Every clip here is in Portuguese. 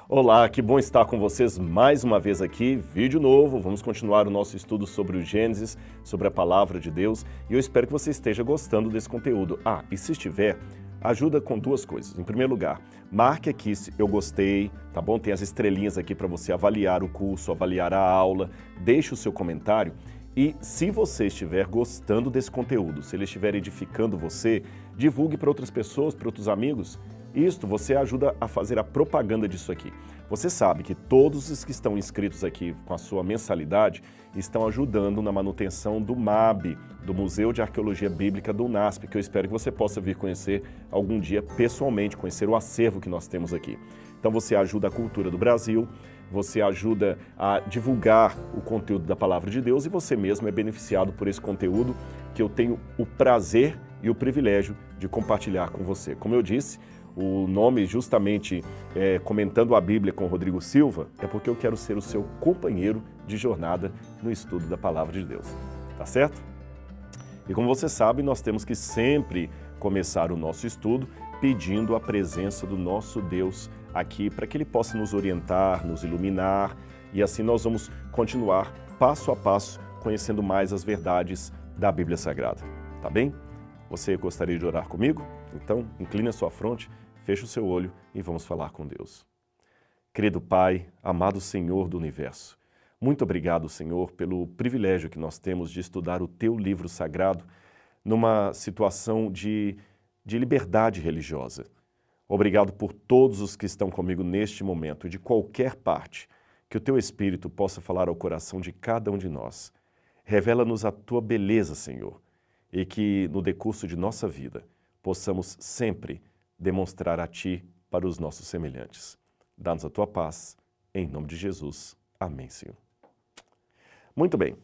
Olá, que bom estar com vocês mais uma vez aqui, vídeo novo, vamos continuar o nosso estudo sobre o Gênesis, sobre a Palavra de Deus, e eu espero que você esteja gostando desse conteúdo. E se estiver, ajuda com duas coisas. Em primeiro lugar, marque aqui se eu gostei, tá bom? Tem as estrelinhas aqui para você avaliar o curso, avaliar a aula, deixe o seu comentário. E se você estiver gostando desse conteúdo, se ele estiver edificando você, divulgue para outras pessoas, para outros amigos. Isto você ajuda a fazer a propaganda disso aqui. Você sabe que todos os que estão inscritos aqui com a sua mensalidade estão ajudando na manutenção do MAB, do Museu de Arqueologia Bíblica do UNASP, que eu espero que você possa vir conhecer algum dia pessoalmente, conhecer o acervo que nós temos aqui. Então você ajuda a cultura do Brasil, você ajuda a divulgar o conteúdo da Palavra de Deus e você mesmo é beneficiado por esse conteúdo que eu tenho o prazer e o privilégio de compartilhar com você. Como eu disse, o nome justamente Comentando a Bíblia com Rodrigo Silva é porque eu quero ser o seu companheiro de jornada no estudo da Palavra de Deus. Tá certo? E como você sabe, nós temos que sempre começar o nosso estudo pedindo a presença do nosso Deus aqui para que Ele possa nos orientar, nos iluminar e assim nós vamos continuar passo a passo conhecendo mais as verdades da Bíblia Sagrada. Tá bem? Você gostaria de orar comigo? Então, incline a sua fronte, feche o seu olho e vamos falar com Deus. Querido Pai, amado Senhor do Universo, muito obrigado, Senhor, pelo privilégio que nós temos de estudar o Teu livro sagrado numa situação de liberdade religiosa. Obrigado por todos os que estão comigo neste momento, de qualquer parte, que o Teu Espírito possa falar ao coração de cada um de nós. Revela-nos a Tua beleza, Senhor, e que no decurso de nossa vida possamos sempre demonstrar a Ti para os nossos semelhantes. Dá-nos a Tua paz, em nome de Jesus. Amém, Senhor. Muito bem.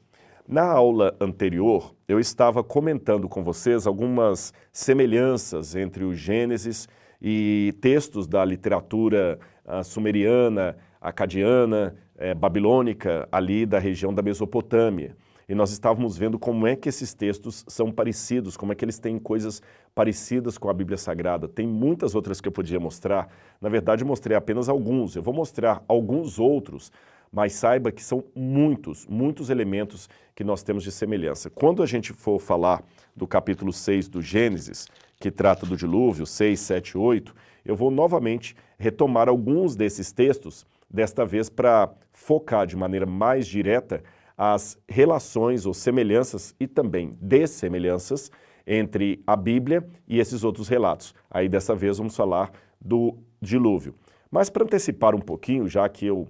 Na aula anterior, eu estava comentando com vocês algumas semelhanças entre o Gênesis e textos da literatura sumeriana, acadiana, babilônica, ali da região da Mesopotâmia. E nós estávamos vendo como é que esses textos são parecidos, como é que eles têm coisas parecidas com a Bíblia Sagrada. Tem muitas outras que eu podia mostrar. Na verdade, eu mostrei apenas alguns. Eu vou mostrar alguns outros, mas saiba que são muitos elementos que nós temos de semelhança. Quando a gente for falar do capítulo 6 do Gênesis, que trata do dilúvio, 6, 7, 8, eu vou novamente retomar alguns desses textos, desta vez para focar de maneira mais direta as relações ou semelhanças e também dessemelhanças entre a Bíblia e esses outros relatos. Aí dessa vez vamos falar do dilúvio. Mas para antecipar um pouquinho, já que eu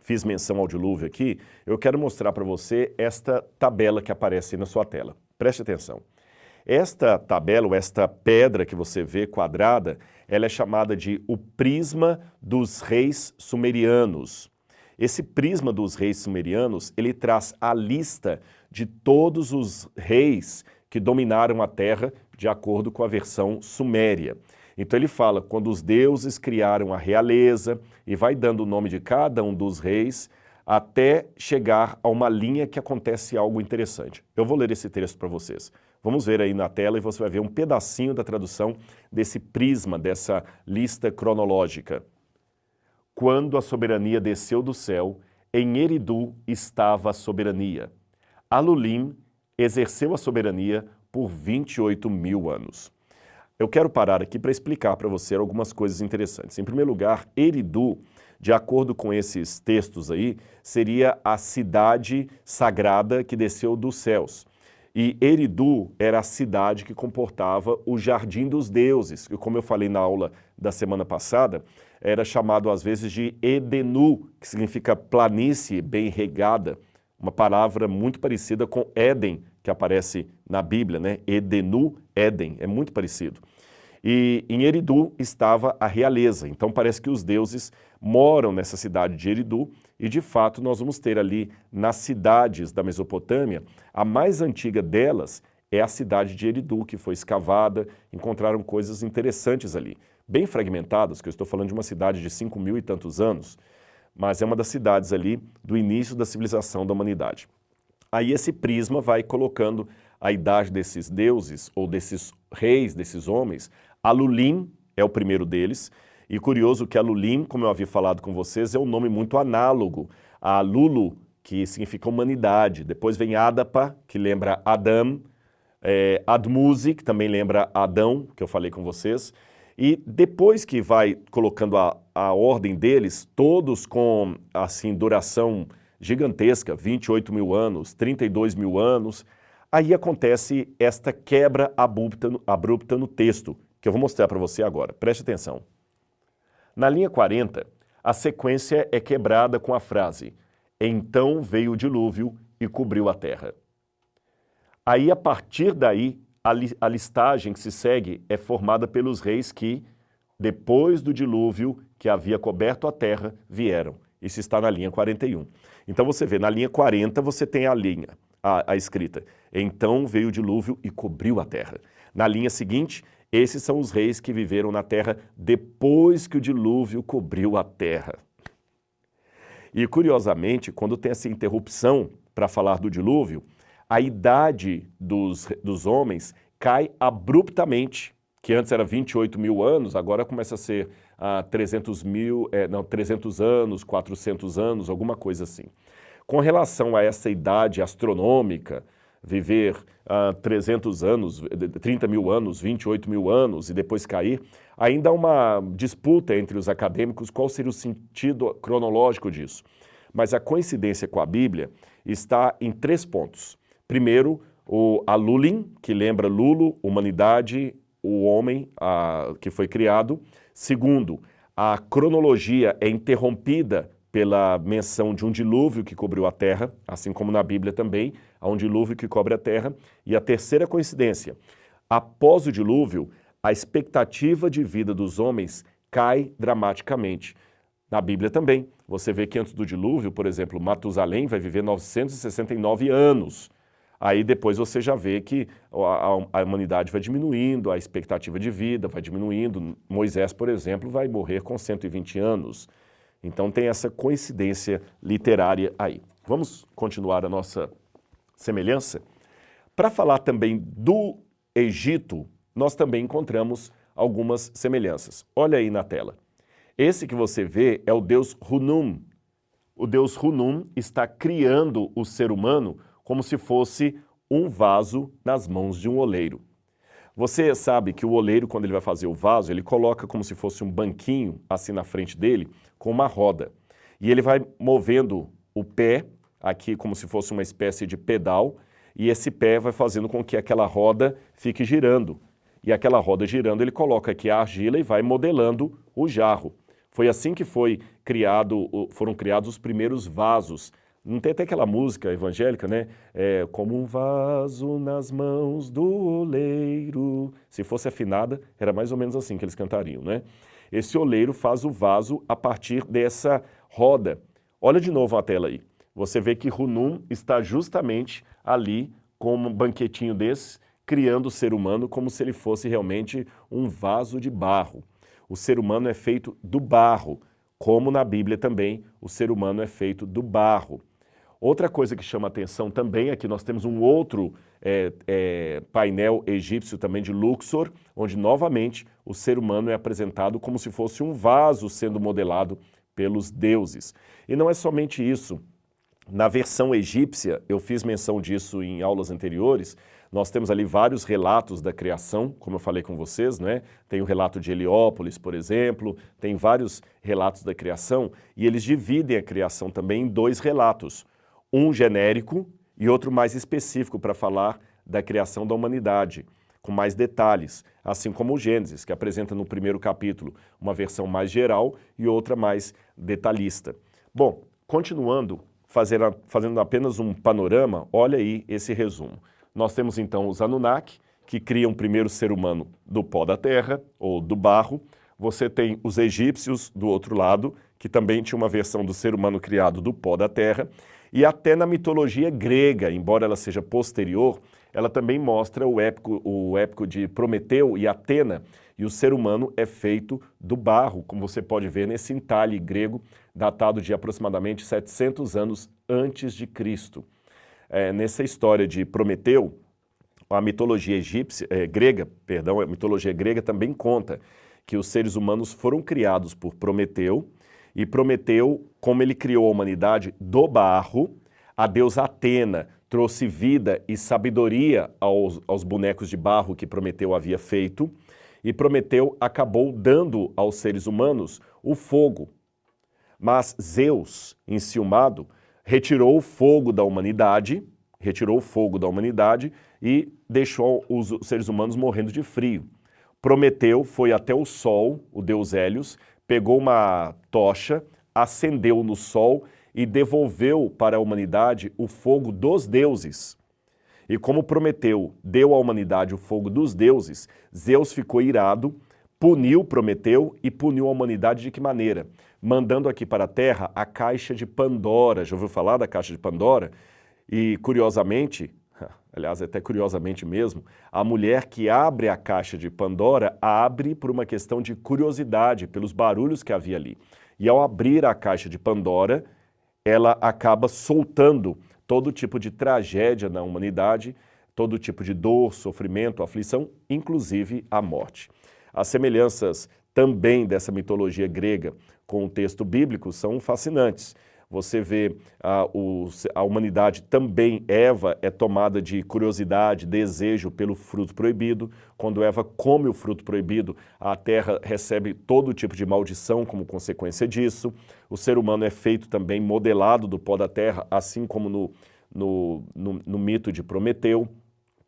fiz menção ao dilúvio aqui, eu quero mostrar para você esta tabela que aparece aí na sua tela. Preste atenção. Esta tabela, ou esta pedra que você vê quadrada, ela é chamada de o prisma dos reis sumerianos. Esse prisma dos reis sumerianos, ele traz a lista de todos os reis que dominaram a terra de acordo com a versão suméria. Então ele fala quando os deuses criaram a realeza e vai dando o nome de cada um dos reis até chegar a uma linha que acontece algo interessante. Eu vou ler esse texto para vocês. Vamos ver aí na tela e você vai ver um pedacinho da tradução desse prisma, dessa lista cronológica. Quando a soberania desceu do céu, em Eridu estava a soberania. Alulim exerceu a soberania por 28 mil anos. Eu quero parar aqui para explicar para você algumas coisas interessantes. Em primeiro lugar, Eridu, de acordo com esses textos aí, seria a cidade sagrada que desceu dos céus. E Eridu era a cidade que comportava o Jardim dos Deuses, que, como eu falei na aula da semana passada, era chamado às vezes de Edenu, que significa planície bem regada, uma palavra muito parecida com Éden, que aparece na Bíblia, né? Edenu, Éden, é muito parecido. E em Eridu estava a realeza, então parece que os deuses moram nessa cidade de Eridu e de fato nós vamos ter ali nas cidades da Mesopotâmia, a mais antiga delas é a cidade de Eridu, que foi escavada, encontraram coisas interessantes ali, bem fragmentadas, que eu estou falando de uma cidade de 5.000 e tantos anos, mas é uma das cidades ali do início da civilização da humanidade. Aí esse prisma vai colocando a idade desses deuses, ou desses reis, desses homens. Alulim é o primeiro deles, E curioso que a Lulim, como eu havia falado com vocês, é um nome muito análogo a Lulu, que significa humanidade. Depois vem Adapa, que lembra Adam, Admuse, que também lembra Adão, que eu falei com vocês. E depois que vai colocando a ordem deles, todos com, assim, duração gigantesca, 28 mil anos, 32 mil anos, aí acontece esta quebra abrupta no texto, que eu vou mostrar para você agora. Preste atenção. Na linha 40, a sequência é quebrada com a frase "Então veio o dilúvio e cobriu a terra". Aí, a partir daí, a listagem que se segue é formada pelos reis que, depois do dilúvio que havia coberto a terra, vieram. Isso está na linha 41. Então você vê, na linha 40 você tem a escrita "Então veio o dilúvio e cobriu a terra". Na linha seguinte, esses são os reis que viveram na terra depois que o dilúvio cobriu a terra. E curiosamente, quando tem essa interrupção para falar do dilúvio, a idade dos homens cai abruptamente, que antes era 28 mil anos, agora começa a ser 300 anos, 400 anos, alguma coisa assim. Com relação a essa idade astronômica, viver 300 anos, 30 mil anos, 28 mil anos e depois cair, ainda há uma disputa entre os acadêmicos qual seria o sentido cronológico disso. Mas a coincidência com a Bíblia está em 3 pontos. Primeiro, a Lulim, que lembra Lulu, humanidade, o homem que foi criado. Segundo, a cronologia é interrompida pela menção de um dilúvio que cobriu a terra, assim como na Bíblia também, há um dilúvio que cobre a terra. E a terceira coincidência, após o dilúvio, a expectativa de vida dos homens cai dramaticamente. Na Bíblia também, você vê que antes do dilúvio, por exemplo, Matusalém vai viver 969 anos. Aí depois você já vê que a humanidade vai diminuindo, a expectativa de vida vai diminuindo. Moisés, por exemplo, vai morrer com 120 anos. Então tem essa coincidência literária aí. Vamos continuar a nossa semelhança? Para falar também do Egito, nós também encontramos algumas semelhanças. Olha aí na tela. Esse que você vê é o deus Hunum. O deus Hunum está criando o ser humano como se fosse um vaso nas mãos de um oleiro. Você sabe que o oleiro, quando ele vai fazer o vaso, ele coloca como se fosse um banquinho assim na frente dele, com uma roda. E ele vai movendo o pé, aqui como se fosse uma espécie de pedal, e esse pé vai fazendo com que aquela roda fique girando. E aquela roda girando, ele coloca aqui a argila e vai modelando o jarro. Foi assim que foram criados os primeiros vasos. Não tem até aquela música evangélica, né? Como um vaso nas mãos do oleiro. Se fosse afinada, era mais ou menos assim que eles cantariam, né? Esse oleiro faz o vaso a partir dessa roda. Olha de novo a tela aí. Você vê que Hunum está justamente ali com um banquetinho desse, criando o ser humano como se ele fosse realmente um vaso de barro. O ser humano é feito do barro, como na Bíblia também o ser humano é feito do barro. Outra coisa que chama atenção também é que nós temos um outro painel egípcio também de Luxor, onde novamente o ser humano é apresentado como se fosse um vaso sendo modelado pelos deuses. E não é somente isso. Na versão egípcia, eu fiz menção disso em aulas anteriores, nós temos ali vários relatos da criação, como eu falei com vocês, né? Tem o relato de Heliópolis, por exemplo, tem vários relatos da criação, e eles dividem a criação também em 2 relatos. Um genérico e outro mais específico para falar da criação da humanidade, com mais detalhes, assim como o Gênesis, que apresenta no primeiro capítulo uma versão mais geral e outra mais detalhista. Bom, continuando, fazendo apenas um panorama, olha aí esse resumo. Nós temos então os Anunnaki, que criam o primeiro ser humano do pó da terra, ou do barro. Você tem os egípcios do outro lado, que também tinha uma versão do ser humano criado do pó da terra. E até na mitologia grega, embora ela seja posterior, ela também mostra o épico de Prometeu e Atena, e o ser humano é feito do barro, como você pode ver nesse entalhe grego, datado de aproximadamente 700 anos antes de Cristo. Nessa história de Prometeu, a mitologia grega também conta que os seres humanos foram criados por Prometeu, e Prometeu, como ele criou a humanidade do barro, a deusa Atena trouxe vida e sabedoria aos bonecos de barro que Prometeu havia feito, e Prometeu acabou dando aos seres humanos o fogo. Mas Zeus, enciumado, retirou o fogo da humanidade e deixou os seres humanos morrendo de frio. Prometeu foi até o sol, o deus Hélios, pegou uma tocha, acendeu no sol e devolveu para a humanidade o fogo dos deuses. E como Prometeu deu à humanidade o fogo dos deuses, Zeus ficou irado, puniu Prometeu e puniu a humanidade de que maneira? Mandando aqui para a Terra a caixa de Pandora. Já ouviu falar da caixa de Pandora? E curiosamente, aliás, até curiosamente mesmo, a mulher que abre a caixa de Pandora abre por uma questão de curiosidade, pelos barulhos que havia ali. E ao abrir a caixa de Pandora, ela acaba soltando todo tipo de tragédia na humanidade, todo tipo de dor, sofrimento, aflição, inclusive a morte. As semelhanças também dessa mitologia grega com o texto bíblico são fascinantes. Você vê a humanidade também, Eva é tomada de curiosidade, desejo pelo fruto proibido. Quando Eva come o fruto proibido, a terra recebe todo tipo de maldição como consequência disso. O ser humano é feito também modelado do pó da terra, assim como no mito de Prometeu.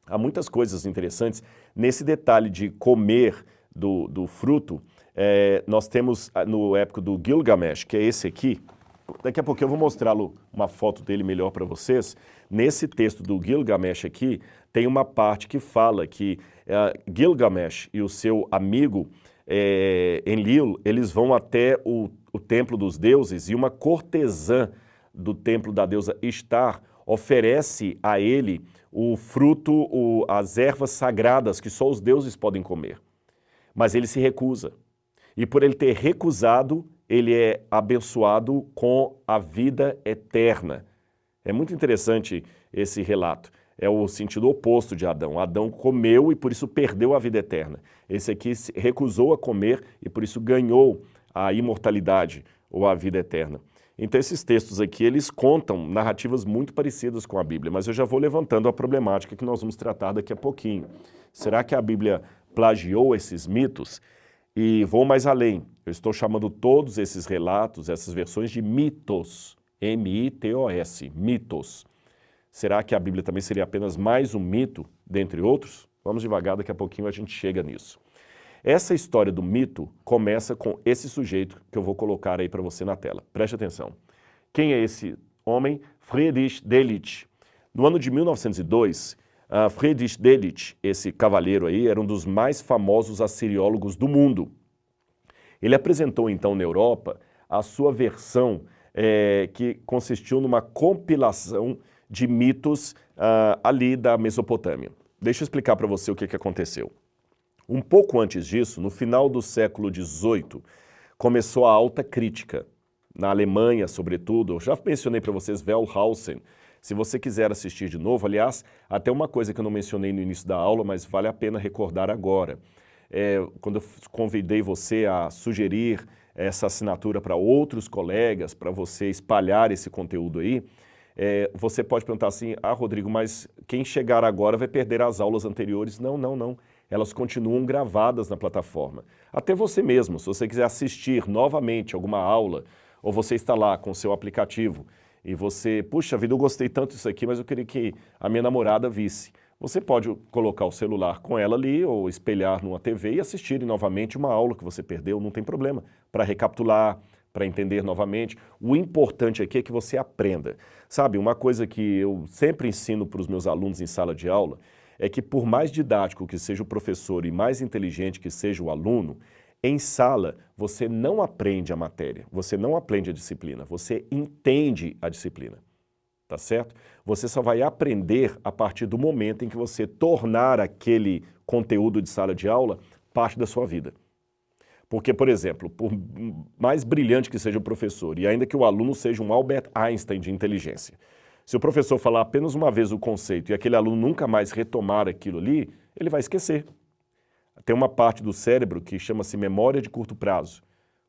Há muitas coisas interessantes. Nesse detalhe de comer do fruto, nós temos no épico do Gilgamesh, que é esse aqui. Daqui a pouco eu vou mostrá-lo, uma foto dele melhor para vocês. Nesse texto do Gilgamesh aqui, tem uma parte que fala que Gilgamesh e o seu amigo Enlil, eles vão até o templo dos deuses e uma cortesã do templo da deusa Ishtar oferece a ele o fruto, as ervas sagradas que só os deuses podem comer. Mas ele se recusa. E por ele ter recusado, ele é abençoado com a vida eterna. É muito interessante esse relato. É o sentido oposto de Adão. Adão comeu e por isso perdeu a vida eterna. Esse aqui se recusou a comer e por isso ganhou a imortalidade ou a vida eterna. Então esses textos aqui, eles contam narrativas muito parecidas com a Bíblia, mas eu já vou levantando a problemática que nós vamos tratar daqui a pouquinho. Será que a Bíblia plagiou esses mitos? E vou mais além, eu estou chamando todos esses relatos, essas versões de mitos, M-I-T-O-S, mitos. Será que a Bíblia também seria apenas mais um mito, dentre outros? Vamos devagar, daqui a pouquinho a gente chega nisso. Essa história do mito começa com esse sujeito que eu vou colocar aí para você na tela. Preste atenção. Quem é esse homem? Friedrich Delitzsch. No ano de 1902, Friedrich Delitzsch, esse cavaleiro aí, era um dos mais famosos assiriólogos do mundo. Ele apresentou então na Europa a sua versão que consistiu numa compilação de mitos ali da Mesopotâmia. Deixa eu explicar para você o que aconteceu. Um pouco antes disso, no final do século XVIII, começou a alta crítica. Na Alemanha, sobretudo, eu já mencionei para vocês Wellhausen. Se você quiser assistir de novo, aliás, até uma coisa que eu não mencionei no início da aula, mas vale a pena recordar agora. Quando eu convidei você a sugerir essa assinatura para outros colegas, para você espalhar esse conteúdo aí, você pode perguntar assim, Rodrigo, mas quem chegar agora vai perder as aulas anteriores? Não, não, não. Elas continuam gravadas na plataforma. Até você mesmo, se você quiser assistir novamente alguma aula, ou você está lá com o seu aplicativo, e você, puxa vida, eu gostei tanto disso aqui, mas eu queria que a minha namorada visse. Você pode colocar o celular com ela ali, ou espelhar numa TV e assistir novamente uma aula que você perdeu, não tem problema, para recapitular, para entender novamente. O importante aqui é que você aprenda. Sabe, uma coisa que eu sempre ensino para os meus alunos em sala de aula, é que por mais didático que seja o professor e mais inteligente que seja o aluno, em sala você não aprende a matéria, você não aprende a disciplina, você entende a disciplina, tá certo? Você só vai aprender a partir do momento em que você tornar aquele conteúdo de sala de aula parte da sua vida. Porque, por exemplo, por mais brilhante que seja o professor, e ainda que o aluno seja um Albert Einstein de inteligência, se o professor falar apenas uma vez o conceito e aquele aluno nunca mais retomar aquilo ali, ele vai esquecer. tem uma parte do cérebro que chama-se memória de curto prazo.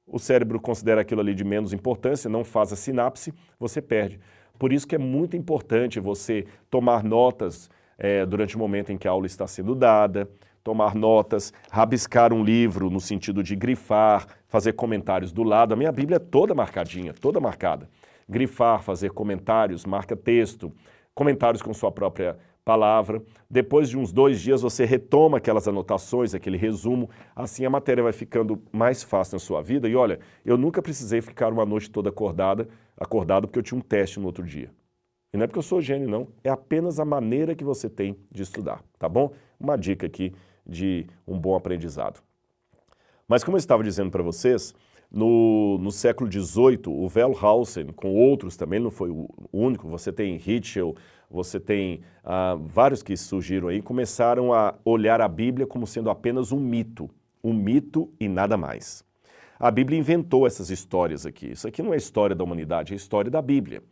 O cérebro considera aquilo ali de menos importância, não faz a sinapse, você perde. Por isso que é muito importante você tomar notas durante o momento em que a aula está sendo dada, tomar notas, rabiscar um livro no sentido de grifar, fazer comentários do lado. A minha Bíblia é toda marcadinha, toda marcada. Grifar, fazer comentários, marca texto, comentários com sua própria palavra. Depois de uns 2 dias você retoma aquelas anotações, aquele resumo, assim a matéria vai ficando mais fácil na sua vida. E olha, eu nunca precisei ficar uma noite toda acordado porque eu tinha um teste no outro dia. E não é porque eu sou gênio, não. É apenas a maneira que você tem de estudar, tá bom? Uma dica aqui de um bom aprendizado. Mas como eu estava dizendo para vocês, no século XVIII, o Wellhausen, com outros também, não foi o único, você tem Ritschl, você tem vários que surgiram aí, começaram a olhar a Bíblia como sendo apenas um mito e nada mais. A Bíblia inventou essas histórias aqui. Isso aqui não é história da humanidade, é história da Bíblia.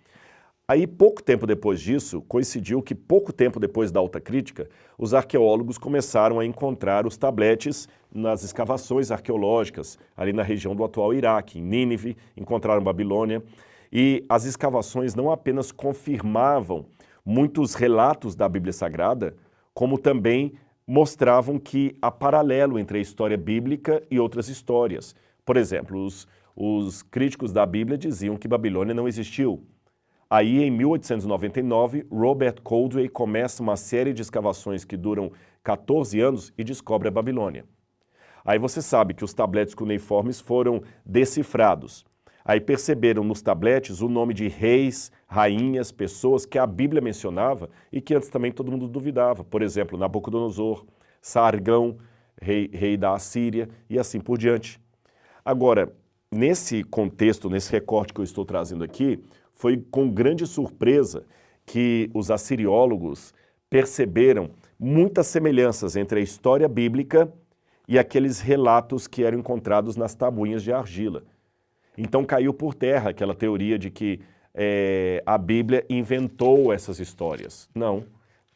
Aí, pouco tempo depois disso, coincidiu que pouco tempo depois da Alta Crítica, os arqueólogos começaram a encontrar os tabletes nas escavações arqueológicas, ali na região do atual Iraque, em Nínive, encontraram Babilônia, e as escavações não apenas confirmavam muitos relatos da Bíblia Sagrada, como também mostravam que há paralelo entre a história bíblica e outras histórias. Por exemplo, os críticos da Bíblia diziam que Babilônia não existiu. Aí, em 1899, Robert Coldwell começa uma série de escavações que duram 14 anos e descobre a Babilônia. Aí você sabe que os tabletes cuneiformes foram decifrados. Aí perceberam nos tabletes o nome de reis, rainhas, pessoas que a Bíblia mencionava e que antes também todo mundo duvidava. Por exemplo, Nabucodonosor, Sargão, rei da Assíria e assim por diante. Agora, nesse contexto, nesse recorte que eu estou trazendo aqui, foi com grande surpresa que os assiriólogos perceberam muitas semelhanças entre a história bíblica e aqueles relatos que eram encontrados nas tabuinhas de argila. Então caiu por terra aquela teoria de que a Bíblia inventou essas histórias. Não.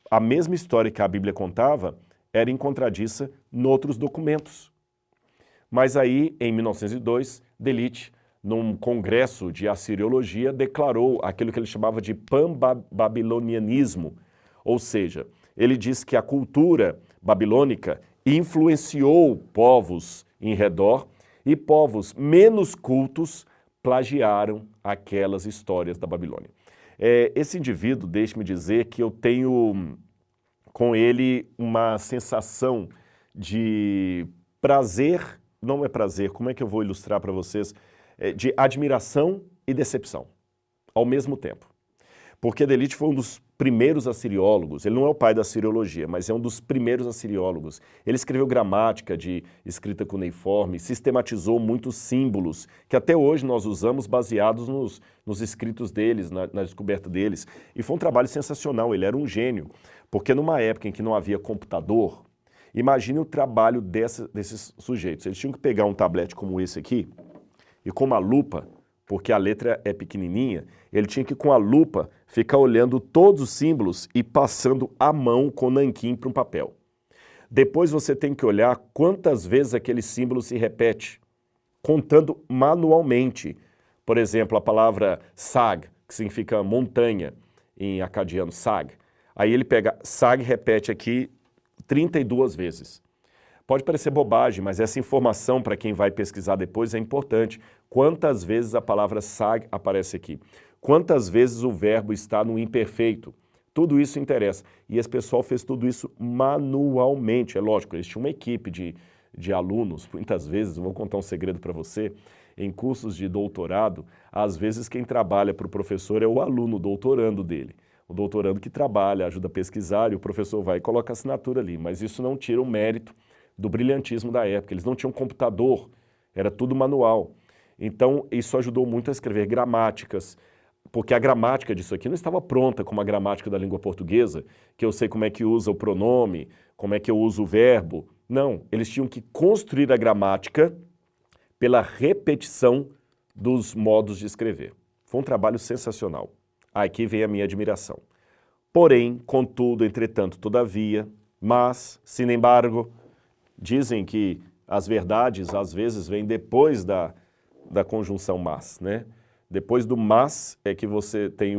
A mesma história que a Bíblia contava era encontradiça em outros documentos. Mas aí, em 1902, Delitzsch, num congresso de assiriologia, declarou aquilo que ele chamava de pan-babilonianismo, ou seja, ele diz que a cultura babilônica influenciou povos em redor e povos menos cultos plagiaram aquelas histórias da Babilônia. Esse indivíduo, deixe-me dizer que eu tenho com ele uma sensação de prazer, não é prazer, como é que eu vou ilustrar para vocês? De admiração e decepção, ao mesmo tempo. Porque Delitzsch foi um dos primeiros assiriólogos, ele não é o pai da assiriologia, mas é um dos primeiros assiriólogos. Ele escreveu gramática de escrita cuneiforme, sistematizou muitos símbolos, que até hoje nós usamos baseados nos escritos deles, na descoberta deles. E foi um trabalho sensacional, ele era um gênio, porque numa época em que não havia computador, imagine o trabalho desses sujeitos. Eles tinham que pegar um tablete como esse aqui, e com uma lupa, porque a letra é pequenininha, ele tinha que com a lupa ficar olhando todos os símbolos e passando a mão com nanquim para um papel. Depois você tem que olhar quantas vezes aquele símbolo se repete, contando manualmente. Por exemplo, a palavra sag, que significa montanha, em acadiano, sag. Aí ele pega sag e repete aqui 32 vezes. Pode parecer bobagem, mas essa informação para quem vai pesquisar depois é importante. Quantas vezes a palavra sag aparece aqui? Quantas vezes o verbo está no imperfeito? Tudo isso interessa. E esse pessoal fez tudo isso manualmente. É lógico, eles tinham uma equipe de alunos, muitas vezes, vou contar um segredo para você, em cursos de doutorado, às vezes quem trabalha para o professor é o aluno, o doutorando dele. O doutorando que trabalha, ajuda a pesquisar e o professor vai e coloca a assinatura ali. Mas isso não tira o mérito do brilhantismo da época. Eles não tinham computador, era tudo manual. Então, isso ajudou muito a escrever gramáticas, porque a gramática disso aqui não estava pronta como a gramática da língua portuguesa, que eu sei como é que usa o pronome, como é que eu uso o verbo. Não, eles tinham que construir a gramática pela repetição dos modos de escrever. Foi um trabalho sensacional. Aqui vem a minha admiração. Porém, contudo, entretanto, todavia, mas, sin embargo, Dizem que as verdades, às vezes, vêm depois da conjunção mas, né? Depois do mas é que você tem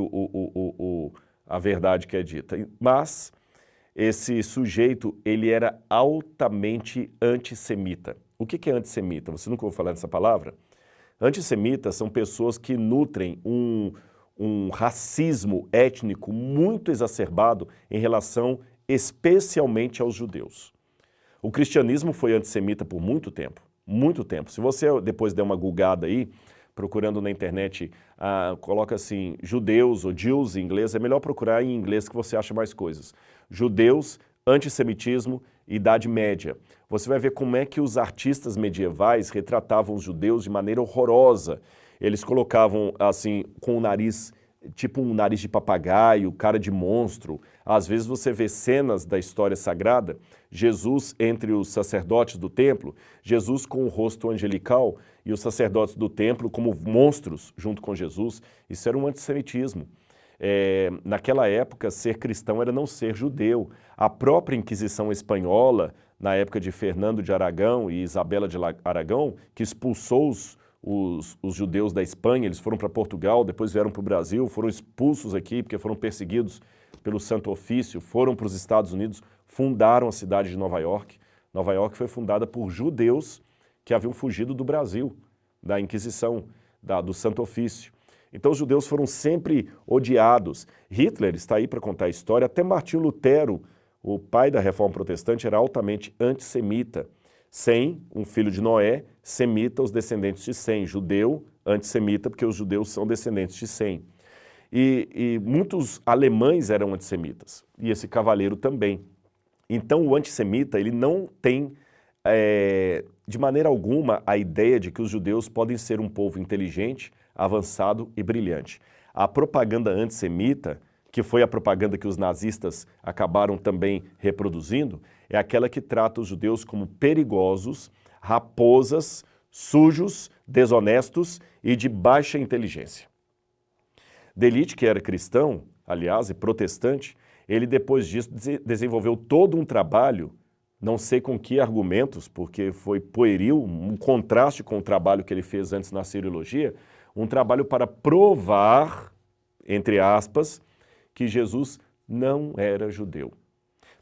a verdade que é dita. Mas esse sujeito, ele era altamente antissemita. O que é antissemita? Você nunca ouviu falar dessa palavra? Antissemitas são pessoas que nutrem um racismo étnico muito exacerbado em relação especialmente aos judeus. O cristianismo foi antissemita por muito tempo, muito tempo. Se você depois der uma googada aí, procurando na internet, coloca assim, judeus ou Jews em inglês, é melhor procurar em inglês que você acha mais coisas. Judeus, antissemitismo, Idade Média. Você vai ver como é que os artistas medievais retratavam os judeus de maneira horrorosa. Eles colocavam, assim, com o nariz, tipo um nariz de papagaio, cara de monstro. Às vezes você vê cenas da história sagrada, Jesus entre os sacerdotes do templo, Jesus com o rosto angelical e os sacerdotes do templo como monstros junto com Jesus. Isso era um antissemitismo. Naquela época, ser cristão era não ser judeu. A própria Inquisição espanhola, na época de Fernando de Aragão e Isabela de Aragão, que expulsou os judeus da Espanha, eles foram para Portugal, depois vieram para o Brasil, foram expulsos aqui porque foram perseguidos pelo Santo Ofício, foram para os Estados Unidos, fundaram a cidade de Nova York. Nova York foi fundada por judeus que haviam fugido do Brasil, da Inquisição, do Santo Ofício. Então os judeus foram sempre odiados. Hitler está aí para contar a história. Até Martinho Lutero, o pai da Reforma Protestante, era altamente antissemita. Sem, um filho de Noé, semita, os descendentes de Sem. Judeu, antissemita, porque os judeus são descendentes de Sem. E muitos alemães eram antissemitas, e esse cavaleiro também. Então o antissemita, ele não tem, de maneira alguma, a ideia de que os judeus podem ser um povo inteligente, avançado e brilhante. A propaganda antissemita, que foi a propaganda que os nazistas acabaram também reproduzindo, é aquela que trata os judeus como perigosos, raposas, sujos, desonestos e de baixa inteligência. Delite, que era cristão, aliás, e protestante, ele depois disso desenvolveu todo um trabalho, não sei com que argumentos, porque foi pueril, um contraste com o trabalho que ele fez antes na seriologia, um trabalho para provar, entre aspas, que Jesus não era judeu.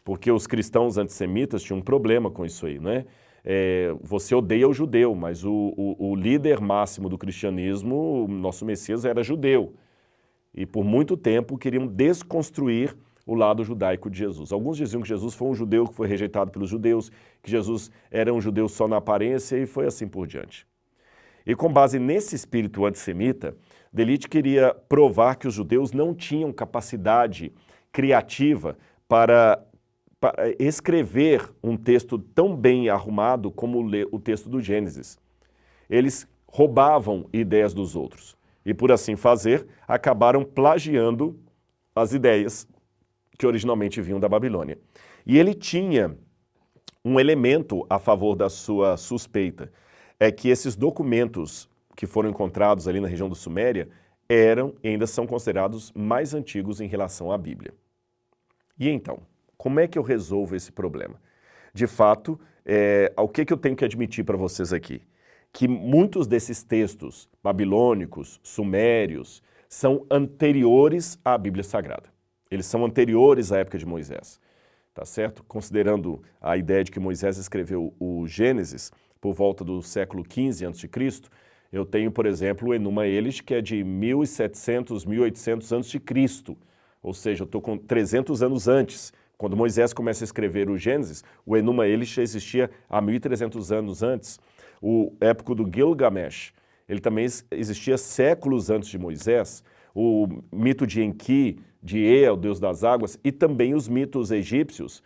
Porque os cristãos antissemitas tinham um problema com isso aí, né? Você odeia o judeu, mas o líder máximo do cristianismo, o nosso Messias, era judeu. E por muito tempo queriam desconstruir o lado judaico de Jesus. Alguns diziam que Jesus foi um judeu que foi rejeitado pelos judeus, que Jesus era um judeu só na aparência e foi assim por diante. E com base nesse espírito antissemita, Delite queria provar que os judeus não tinham capacidade criativa para escrever um texto tão bem arrumado como o texto do Gênesis. Eles roubavam ideias dos outros e, por assim fazer, acabaram plagiando as ideias que originalmente vinham da Babilônia. E ele tinha um elemento a favor da sua suspeita, é que esses documentos que foram encontrados ali na região do Suméria eram e ainda são considerados mais antigos em relação à Bíblia. E então, como é que eu resolvo esse problema? De fato, o que eu tenho que admitir para vocês aqui? Que muitos desses textos babilônicos, sumérios, são anteriores à Bíblia Sagrada. Eles são anteriores à época de Moisés, tá certo? Considerando a ideia de que Moisés escreveu o Gênesis por volta do século XV a.C., eu tenho, por exemplo, o Enuma Elish, que é de 1700, 1800 a.C., ou seja, eu estou com 300 anos antes. Quando Moisés começa a escrever o Gênesis, o Enuma Elish existia há 1300 anos antes. O épico do Gilgamesh, ele também existia séculos antes de Moisés. O mito de Enki, de Ea, o deus das águas, e também os mitos egípcios,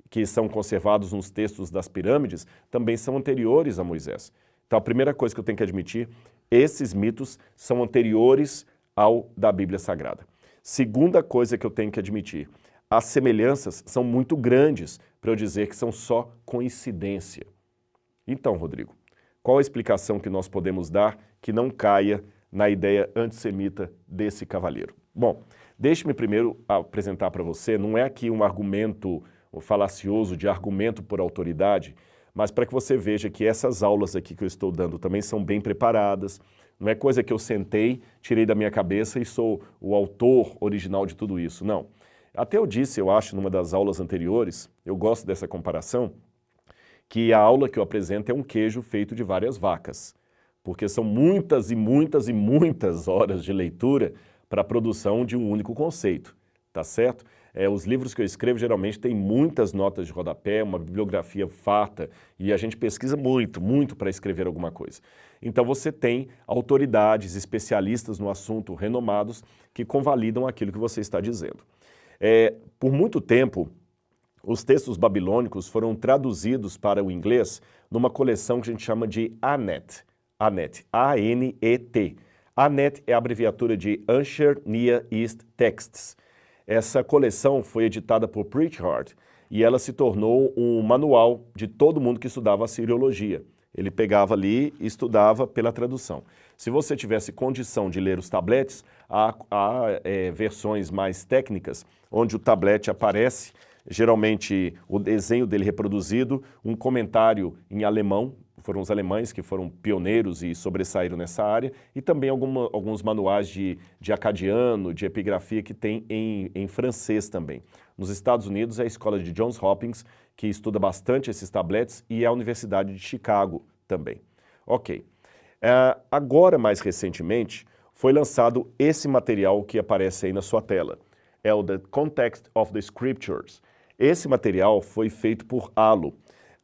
que são conservados nos textos das pirâmides, também são anteriores a Moisés. Então, a primeira coisa que eu tenho que admitir, esses mitos são anteriores ao da Bíblia Sagrada. Segunda coisa que eu tenho que admitir, as semelhanças são muito grandes para eu dizer que são só coincidência. Então, Rodrigo, qual a explicação que nós podemos dar que não caia na ideia antissemita desse cavaleiro? Bom, deixe-me primeiro apresentar para você, não é aqui um argumento falacioso de argumento por autoridade, mas para que você veja que essas aulas aqui que eu estou dando também são bem preparadas, não é coisa que eu sentei, tirei da minha cabeça e sou o autor original de tudo isso, não. Até eu disse, eu acho, numa das aulas anteriores, eu gosto dessa comparação, que a aula que eu apresento é um queijo feito de várias vacas, porque são muitas e muitas e muitas horas de leitura para a produção de um único conceito, tá certo? Os livros que eu escrevo geralmente têm muitas notas de rodapé, uma bibliografia farta, e a gente pesquisa muito, muito para escrever alguma coisa. Então você tem autoridades, especialistas no assunto, renomados, que convalidam aquilo que você está dizendo. Por muito tempo, os textos babilônicos foram traduzidos para o inglês numa coleção que a gente chama de ANET. ANET, A-N-E-T. ANET é a abreviatura de Unsher Near East Texts. Essa coleção foi editada por Pritchard e ela se tornou um manual de todo mundo que estudava a Siriologia. Ele pegava ali e estudava pela tradução. Se você tivesse condição de ler os tabletes, há versões mais técnicas, onde o tablete aparece, geralmente o desenho dele reproduzido, um comentário em alemão, foram os alemães que foram pioneiros e sobressaíram nessa área, e também alguns manuais de acadiano, de epigrafia que tem em francês também. Nos Estados Unidos é a escola de Johns Hopkins, que estuda bastante esses tabletes, e a Universidade de Chicago também. Ok. Agora, mais recentemente, foi lançado esse material que aparece aí na sua tela. É o The Context of the Scriptures. Esse material foi feito por Alo.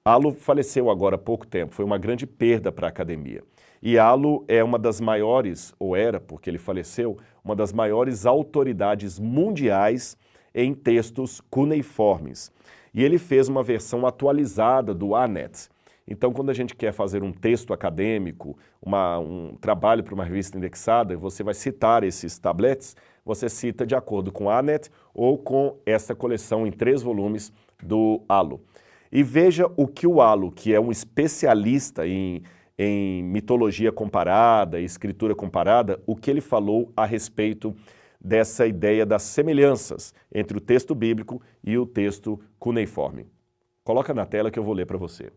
Alo faleceu agora há pouco tempo, foi uma grande perda para a academia. E Alo é uma das maiores, ou era, porque ele faleceu, uma das maiores autoridades mundiais em textos cuneiformes. E ele fez uma versão atualizada do ANET. Então, quando a gente quer fazer um texto acadêmico, um trabalho para uma revista indexada, você vai citar esses tabletes, você cita de acordo com a ANET ou com essa coleção em 3 volumes do Alo. E veja o que o Alo, que é um especialista em mitologia comparada, escritura comparada, o que ele falou a respeito dessa ideia das semelhanças entre o texto bíblico e o texto cuneiforme. Coloca na tela que eu vou ler para você.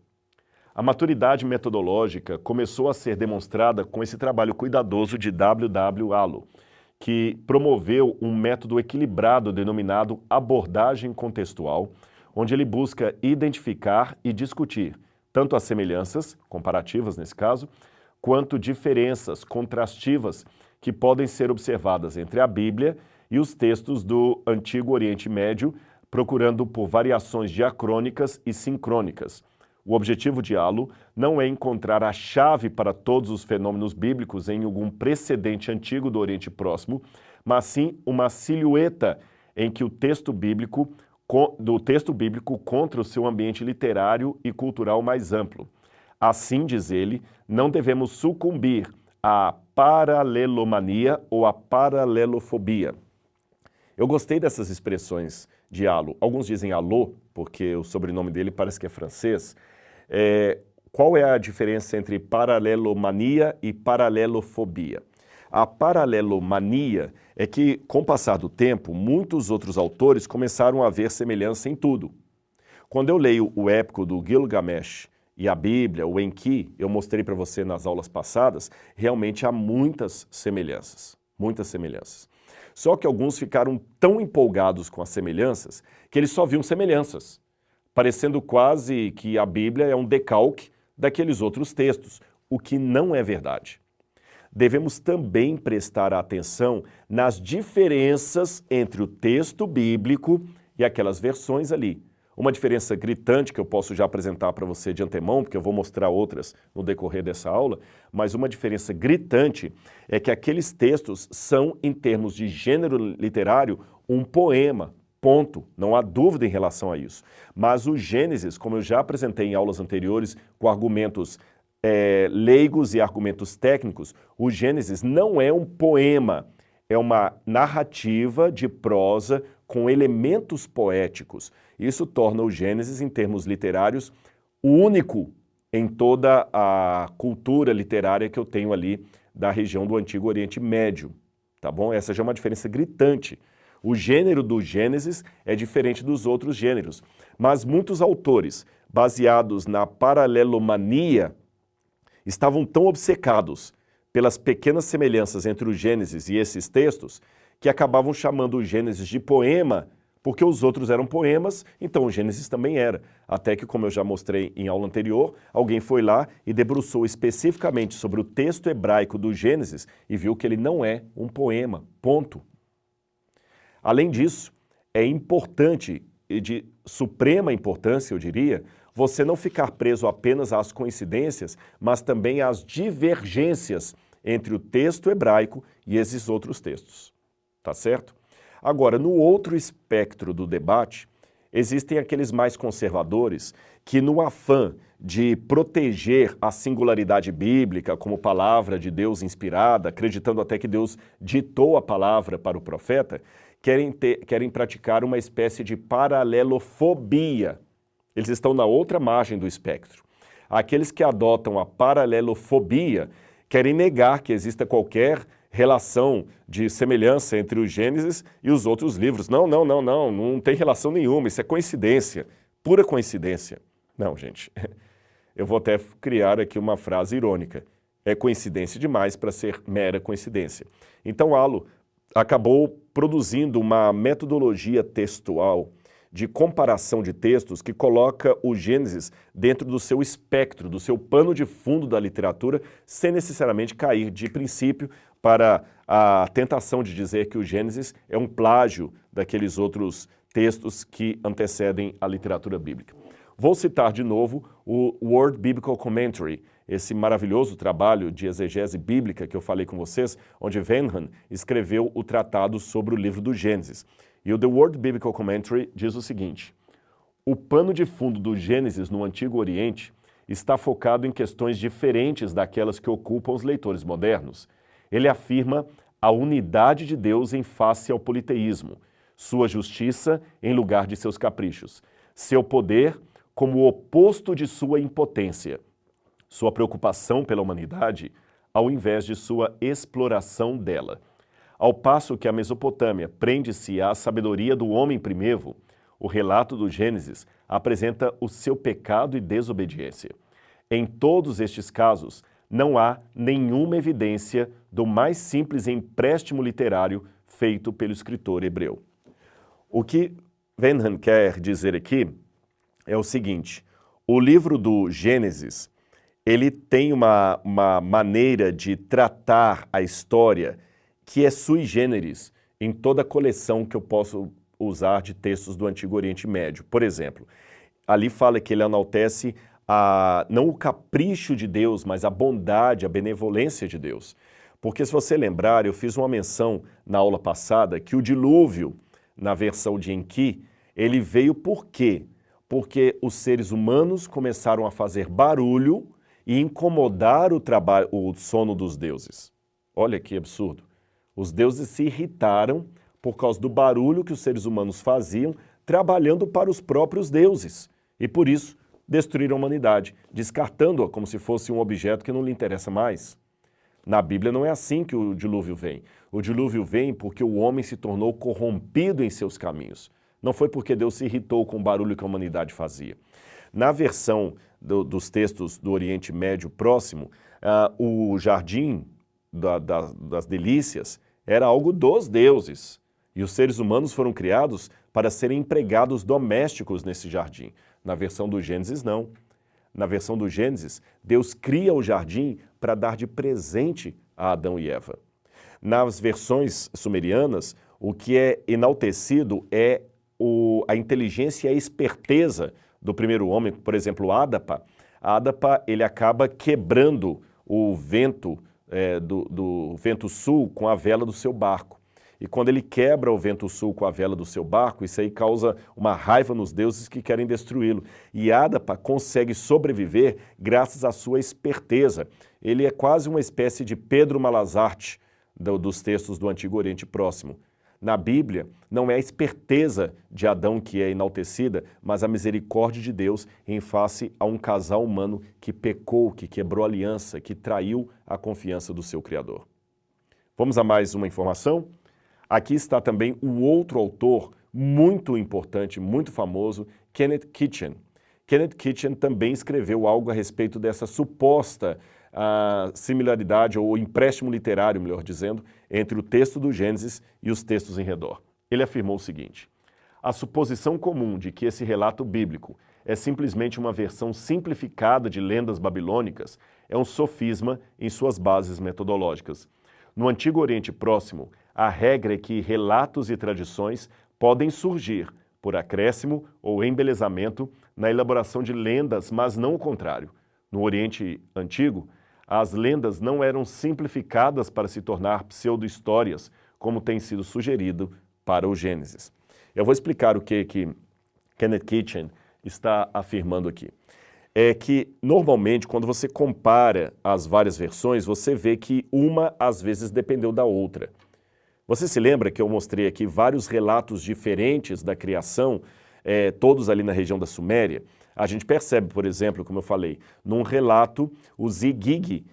A maturidade metodológica começou a ser demonstrada com esse trabalho cuidadoso de W. Alo, que promoveu um método equilibrado denominado abordagem contextual, onde ele busca identificar e discutir tanto as semelhanças, comparativas nesse caso, quanto diferenças contrastivas que podem ser observadas entre a Bíblia e os textos do Antigo Oriente Médio, procurando por variações diacrônicas e sincrônicas. O objetivo de Alo não é encontrar a chave para todos os fenômenos bíblicos em algum precedente antigo do Oriente Próximo, mas sim uma silhueta em que o texto bíblico contra o seu ambiente literário e cultural mais amplo. Assim, diz ele, não devemos sucumbir à paralelomania ou à paralelofobia. Eu gostei dessas expressões de Alo. Alguns dizem Alô, porque o sobrenome dele parece que é francês. Qual é a diferença entre paralelomania e paralelofobia? A paralelomania é que, com o passar do tempo, muitos outros autores começaram a ver semelhança em tudo. Quando eu leio o épico do Gilgamesh e a Bíblia, o Enki, eu mostrei para você nas aulas passadas, realmente há muitas semelhanças, muitas semelhanças. Só que alguns ficaram tão empolgados com as semelhanças que eles só viam semelhanças, parecendo quase que a Bíblia é um decalque daqueles outros textos, o que não é verdade. Devemos também prestar atenção nas diferenças entre o texto bíblico e aquelas versões ali. Uma diferença gritante que eu posso já apresentar para você de antemão, porque eu vou mostrar outras no decorrer dessa aula, mas uma diferença gritante é que aqueles textos são, em termos de gênero literário, um poema. Ponto. Não há dúvida em relação a isso. Mas o Gênesis, como eu já apresentei em aulas anteriores, com argumentos leigos e argumentos técnicos, o Gênesis não é um poema, é uma narrativa de prosa com elementos poéticos. Isso torna o Gênesis, em termos literários, único em toda a cultura literária que eu tenho ali da região do Antigo Oriente Médio, tá bom? Essa já é uma diferença gritante. O gênero do Gênesis é diferente dos outros gêneros, mas muitos autores, baseados na paralelomania, estavam tão obcecados pelas pequenas semelhanças entre o Gênesis e esses textos que acabavam chamando o Gênesis de poema, porque os outros eram poemas, então o Gênesis também era. Até que, como eu já mostrei em aula anterior, alguém foi lá e debruçou especificamente sobre o texto hebraico do Gênesis e viu que ele não é um poema, ponto. Além disso, é importante, e de suprema importância, eu diria, você não ficar preso apenas às coincidências, mas também às divergências entre o texto hebraico e esses outros textos. Tá certo? Agora, no outro espectro do debate, existem aqueles mais conservadores que, no afã de proteger a singularidade bíblica como palavra de Deus inspirada, acreditando até que Deus ditou a palavra para o profeta, querem praticar uma espécie de paralelofobia. Eles estão na outra margem do espectro. Aqueles que adotam a paralelofobia querem negar que exista qualquer relação de semelhança entre o Gênesis e os outros livros. Não tem relação nenhuma, isso é coincidência, pura coincidência. Não, gente, eu vou até criar aqui uma frase irônica. É coincidência demais para ser mera coincidência. Então, Alo acabou produzindo uma metodologia textual de comparação de textos que coloca o Gênesis dentro do seu espectro, do seu pano de fundo da literatura, sem necessariamente cair de princípio para a tentação de dizer que o Gênesis é um plágio daqueles outros textos que antecedem a literatura bíblica. Vou citar de novo o World Biblical Commentary, esse maravilhoso trabalho de exegese bíblica que eu falei com vocês, onde Vanhan escreveu o tratado sobre o livro do Gênesis. E o The World Biblical Commentary diz o seguinte: o pano de fundo do Gênesis no Antigo Oriente está focado em questões diferentes daquelas que ocupam os leitores modernos. Ele afirma a unidade de Deus em face ao politeísmo, sua justiça em lugar de seus caprichos, seu poder como o oposto de sua impotência, sua preocupação pela humanidade ao invés de sua exploração dela. Ao passo que a Mesopotâmia prende-se à sabedoria do homem primevo, o relato do Gênesis apresenta o seu pecado e desobediência. Em todos estes casos, não há nenhuma evidência do mais simples empréstimo literário feito pelo escritor hebreu. O que Vanhan quer dizer aqui é o seguinte: o livro do Gênesis, ele tem uma maneira de tratar a história que é sui generis em toda a coleção que eu posso usar de textos do Antigo Oriente Médio. Por exemplo, ali fala que ele enaltece não o capricho de Deus, mas a bondade, a benevolência de Deus. Porque se você lembrar, eu fiz uma menção na aula passada que o dilúvio, na versão de Enki, ele veio por quê? Porque os seres humanos começaram a fazer barulho e incomodar o sono dos deuses. Olha que absurdo. Os deuses se irritaram por causa do barulho que os seres humanos faziam, trabalhando para os próprios deuses. E por isso, destruíram a humanidade, descartando-a como se fosse um objeto que não lhe interessa mais. Na Bíblia não é assim que o dilúvio vem. O dilúvio vem porque o homem se tornou corrompido em seus caminhos. Não foi porque Deus se irritou com o barulho que a humanidade fazia. Na versão dos textos do Oriente Médio Próximo, o jardim das delícias era algo dos deuses. E os seres humanos foram criados para serem empregados domésticos nesse jardim. Na versão do Gênesis, não. Na versão do Gênesis, Deus cria o jardim para dar de presente a Adão e Eva. Nas versões sumerianas, o que é enaltecido é a inteligência e a esperteza do primeiro homem. Por exemplo, Adapa. Adapa, ele acaba quebrando o vento do vento sul com a vela do seu barco. E quando ele quebra o vento sul com a vela do seu barco, isso aí causa uma raiva nos deuses que querem destruí-lo. E Adapa consegue sobreviver graças à sua esperteza. Ele é quase uma espécie de Pedro Malazarte dos textos do Antigo Oriente Próximo. Na Bíblia, não é a esperteza de Adão que é enaltecida, mas a misericórdia de Deus em face a um casal humano que pecou, que quebrou a aliança, que traiu a confiança do seu Criador. Vamos a mais uma informação? Aqui está também o outro autor muito importante, muito famoso, Kenneth Kitchen. Kenneth Kitchen também escreveu algo a respeito dessa suposta similaridade, ou empréstimo literário, melhor dizendo, entre o texto do Gênesis e os textos em redor. Ele afirmou o seguinte: a suposição comum de que esse relato bíblico é simplesmente uma versão simplificada de lendas babilônicas é um sofisma em suas bases metodológicas. No Antigo Oriente Próximo, a regra é que relatos e tradições podem surgir por acréscimo ou embelezamento na elaboração de lendas, mas não o contrário. No Oriente Antigo, as lendas não eram simplificadas para se tornar pseudo-histórias, como tem sido sugerido para o Gênesis. Eu vou explicar o que Kenneth Kitchen está afirmando aqui. É que, normalmente, quando você compara as várias versões, você vê que uma, às vezes, dependeu da outra. Você se lembra que eu mostrei aqui vários relatos diferentes da criação, todos ali na região da Suméria? A gente percebe, por exemplo, como eu falei, num relato, os Igigi,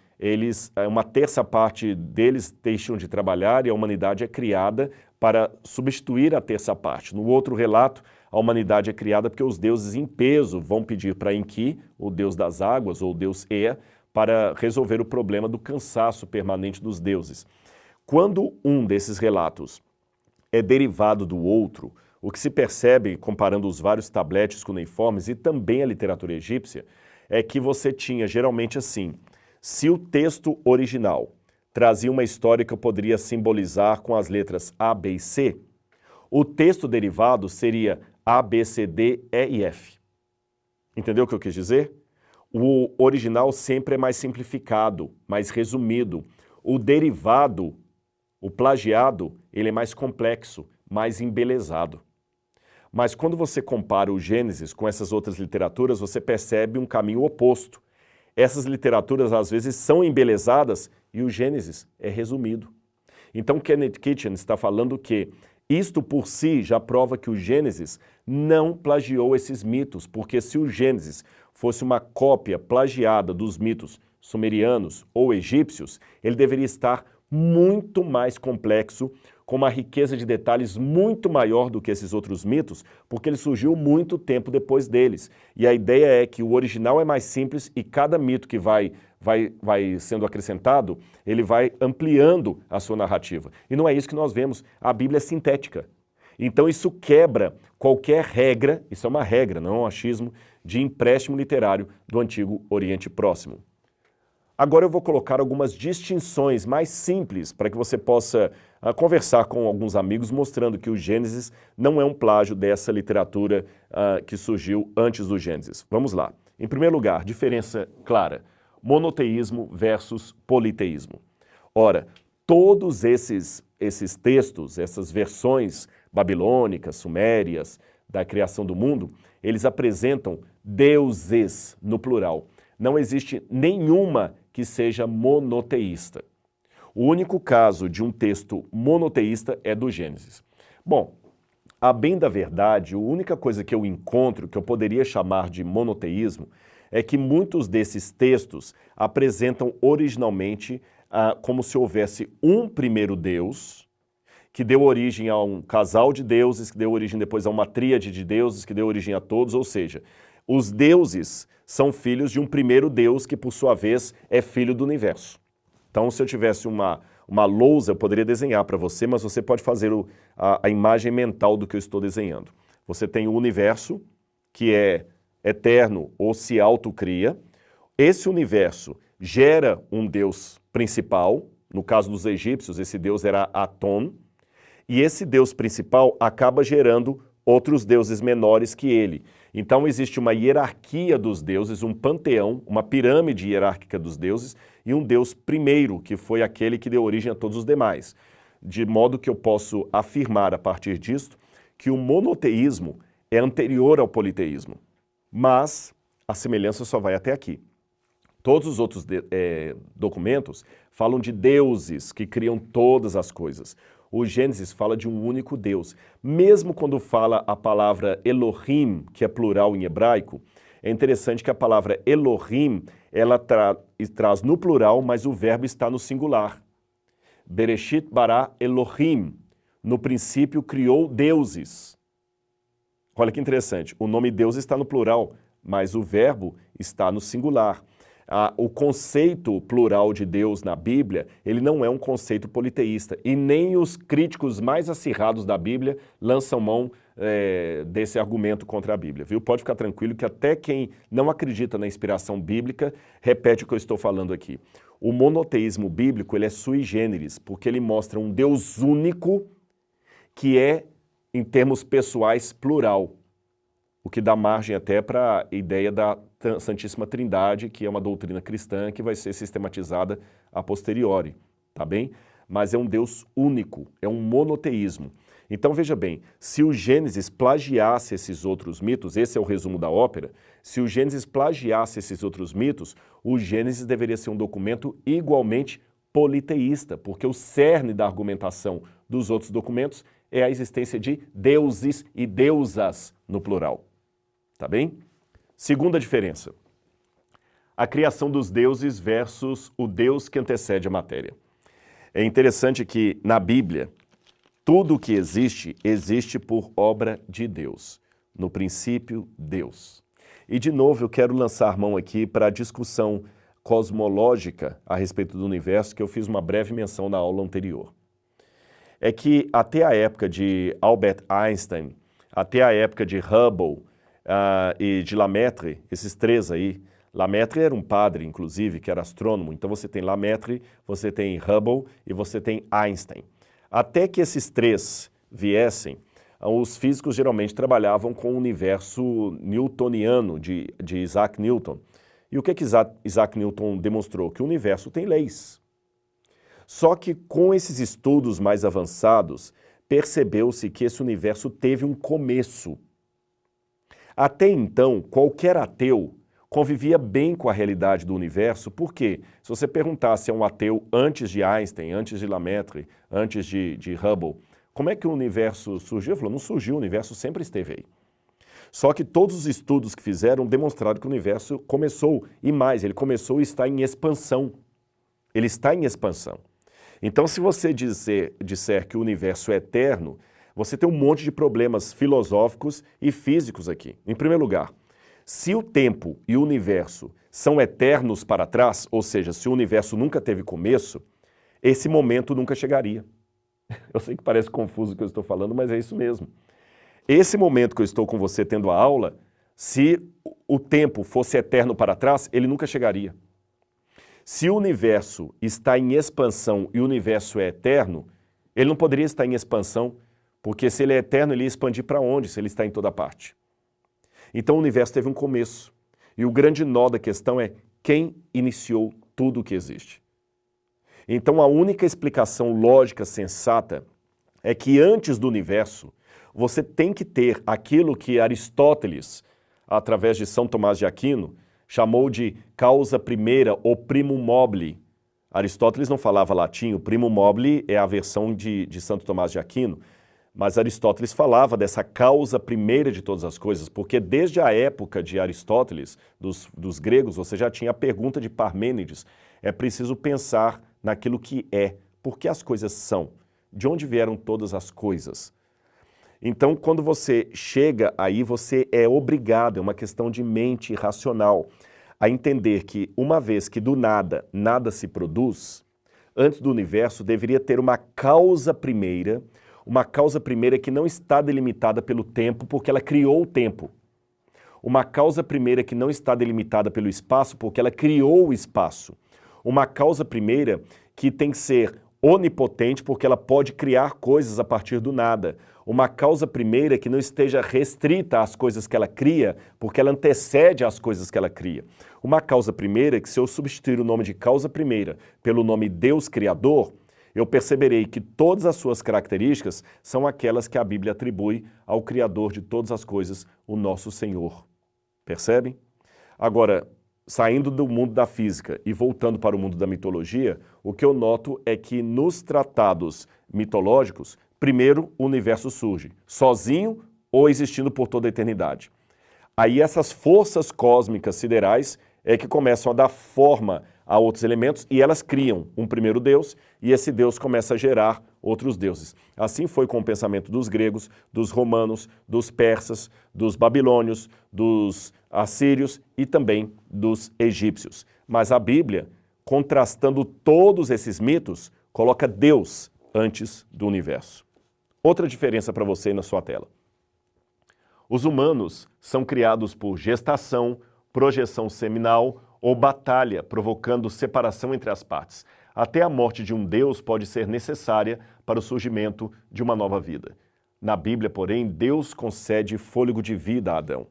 uma terça parte deles deixam de trabalhar e a humanidade é criada para substituir a terça parte. No outro relato, a humanidade é criada porque os deuses em peso vão pedir para Enki, o deus das águas, ou o deus Ea, para resolver o problema do cansaço permanente dos deuses. Quando um desses relatos é derivado do outro, o que se percebe, comparando os vários tabletes cuneiformes e também a literatura egípcia, é que você tinha geralmente assim: se o texto original trazia uma história que eu poderia simbolizar com as letras A, B e C, o texto derivado seria A, B, C, D, E e F. Entendeu o que eu quis dizer? O original sempre é mais simplificado, mais resumido. O derivado, o plagiado, ele é mais complexo, mais embelezado. Mas quando você compara o Gênesis com essas outras literaturas, você percebe um caminho oposto. Essas literaturas, às vezes, são embelezadas e o Gênesis é resumido. Então, Kenneth Kitchen está falando que isto por si já prova que o Gênesis não plagiou esses mitos, porque se o Gênesis fosse uma cópia plagiada dos mitos sumerianos ou egípcios, ele deveria estar muito mais complexo, com uma riqueza de detalhes muito maior do que esses outros mitos, porque ele surgiu muito tempo depois deles. E a ideia é que o original é mais simples e cada mito que vai sendo acrescentado, ele vai ampliando a sua narrativa. E não é isso que nós vemos. A Bíblia é sintética. Então isso quebra qualquer regra, isso é uma regra, não é um achismo, de empréstimo literário do Antigo Oriente Próximo. Agora eu vou colocar algumas distinções mais simples para que você possa conversar com alguns amigos, mostrando que o Gênesis não é um plágio dessa literatura que surgiu antes do Gênesis. Vamos lá. Em primeiro lugar, diferença clara: monoteísmo versus politeísmo. Ora, todos esses textos, essas versões babilônicas, sumérias, da criação do mundo, eles apresentam deuses no plural. Não existe nenhuma que seja monoteísta. O único caso de um texto monoteísta é do Gênesis. Bom, a bem da verdade, a única coisa que eu encontro que eu poderia chamar de monoteísmo é que muitos desses textos apresentam originalmente como se houvesse um primeiro Deus, que deu origem a um casal de deuses, que deu origem depois a uma tríade de deuses, que deu origem a todos, ou seja, os deuses são filhos de um primeiro Deus que, por sua vez, é filho do universo. Então, se eu tivesse uma lousa, eu poderia desenhar para você, mas você pode fazer a imagem mental do que eu estou desenhando. Você tem o universo, que é eterno ou se autocria. Esse universo gera um Deus principal. No caso dos egípcios, esse Deus era Aton. E esse Deus principal acaba gerando outros deuses menores que ele. Então existe uma hierarquia dos deuses, um panteão, uma pirâmide hierárquica dos deuses e um Deus primeiro, que foi aquele que deu origem a todos os demais. De modo que eu posso afirmar a partir disto que o monoteísmo é anterior ao politeísmo. Mas a semelhança só vai até aqui. Todos os outros documentos falam de deuses que criam todas as coisas. O Gênesis fala de um único Deus. Mesmo quando fala a palavra Elohim, que é plural em hebraico, é interessante que a palavra Elohim, ela traz no plural, mas o verbo está no singular. Bereshit bara Elohim. No princípio criou deuses. Olha que interessante, o nome Deus está no plural, mas o verbo está no singular. O conceito plural de Deus na Bíblia, ele não é um conceito politeísta, e nem os críticos mais acirrados da Bíblia lançam mão desse argumento contra a Bíblia, viu? Pode ficar tranquilo que até quem não acredita na inspiração bíblica repete o que eu estou falando aqui. O monoteísmo bíblico, ele é sui generis, porque ele mostra um Deus único que é, em termos pessoais, plural. O que dá margem até para a ideia da Santíssima Trindade, que é uma doutrina cristã que vai ser sistematizada a posteriori, tá bem? Mas é um Deus único, é um monoteísmo. Então veja bem, se o Gênesis plagiasse esses outros mitos, esse é o resumo da ópera, se o Gênesis plagiasse esses outros mitos, o Gênesis deveria ser um documento igualmente politeísta, porque o cerne da argumentação dos outros documentos é a existência de deuses e deusas no plural. Tá bem? Segunda diferença. A criação dos deuses versus o Deus que antecede a matéria. É interessante que, na Bíblia, tudo o que existe, existe por obra de Deus. No princípio, Deus. E, de novo, eu quero lançar mão aqui para a discussão cosmológica a respeito do universo, que eu fiz uma breve menção na aula anterior. É que até a época de Albert Einstein, até a época de Hubble e de Lemaitre, esses três aí, Lemaitre era um padre, inclusive, que era astrônomo, então você tem Lemaitre, você tem Hubble e você tem Einstein. Até que esses três viessem, os físicos geralmente trabalhavam com o universo newtoniano de Isaac Newton. E o que Isaac Newton demonstrou? Que o universo tem leis. Só que com esses estudos mais avançados, percebeu-se que esse universo teve um começo. Até então, qualquer ateu convivia bem com a realidade do universo, porque se você perguntasse a um ateu antes de Einstein, antes de Lemaitre, antes de Hubble, como é que o universo surgiu? Ele falou, não surgiu, o universo sempre esteve aí. Só que todos os estudos que fizeram demonstraram que o universo começou, e mais, ele começou e está em expansão. Ele está em expansão. Então, se você disser que o universo é eterno, você tem um monte de problemas filosóficos e físicos aqui. Em primeiro lugar, se o tempo e o universo são eternos para trás, ou seja, se o universo nunca teve começo, esse momento nunca chegaria. Eu sei que parece confuso o que eu estou falando, mas é isso mesmo. Esse momento que eu estou com você tendo a aula, se o tempo fosse eterno para trás, ele nunca chegaria. Se o universo está em expansão e o universo é eterno, ele não poderia estar em expansão, porque se ele é eterno, ele ia expandir para onde, se ele está em toda parte? Então o universo teve um começo. E o grande nó da questão é quem iniciou tudo o que existe. Então a única explicação lógica sensata é que antes do universo, você tem que ter aquilo que Aristóteles, através de São Tomás de Aquino, chamou de causa primeira ou primum mobile. Aristóteles não falava latim, o primum mobile é a versão de Santo Tomás de Aquino, mas Aristóteles falava dessa causa primeira de todas as coisas, porque desde a época de Aristóteles, dos gregos, você já tinha a pergunta de Parmênides, é preciso pensar naquilo que é, porque as coisas são, de onde vieram todas as coisas. Então, quando você chega aí, você é obrigado, é uma questão de mente racional, a entender que uma vez que do nada, nada se produz, antes do universo deveria ter uma causa primeira que não está delimitada pelo tempo, porque ela criou o tempo. Uma causa primeira que não está delimitada pelo espaço, porque ela criou o espaço. Uma causa primeira que tem que ser onipotente, porque ela pode criar coisas a partir do nada. Uma causa primeira que não esteja restrita às coisas que ela cria, porque ela antecede às coisas que ela cria. Uma causa primeira que, se eu substituir o nome de causa primeira pelo nome Deus Criador, eu perceberei que todas as suas características são aquelas que a Bíblia atribui ao Criador de todas as coisas, o nosso Senhor. Percebem? Agora, saindo do mundo da física e voltando para o mundo da mitologia, o que eu noto é que nos tratados mitológicos, primeiro o universo surge, sozinho ou existindo por toda a eternidade. Aí essas forças cósmicas siderais é que começam a dar forma a outros elementos e elas criam um primeiro Deus e esse Deus começa a gerar outros deuses. Assim foi com o pensamento dos gregos, dos romanos, dos persas, dos babilônios, dos assírios e também dos egípcios. Mas a Bíblia, contrastando todos esses mitos, coloca Deus antes do universo. Outra diferença para você aí na sua tela. Os humanos são criados por gestação, projeção seminal ou batalha, provocando separação entre as partes. Até a morte de um Deus pode ser necessária para o surgimento de uma nova vida. Na Bíblia, porém, Deus concede fôlego de vida a Adão.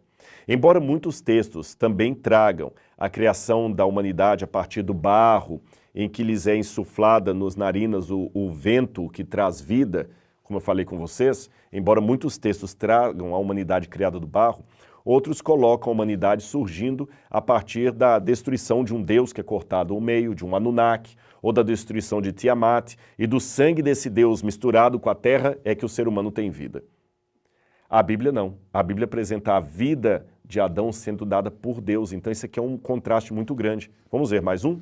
Embora muitos textos também tragam a criação da humanidade a partir do barro, em que lhes é insuflada nos narinas o vento que traz vida, como eu falei com vocês, embora muitos textos tragam a humanidade criada do barro, outros colocam a humanidade surgindo a partir da destruição de um deus que é cortado ao meio, de um Anunnaki, ou da destruição de Tiamat, e do sangue desse deus misturado com a terra é que o ser humano tem vida. A Bíblia não. A Bíblia apresenta a vida de Adão sendo dada por Deus. Então isso aqui é um contraste muito grande. Vamos ver mais um?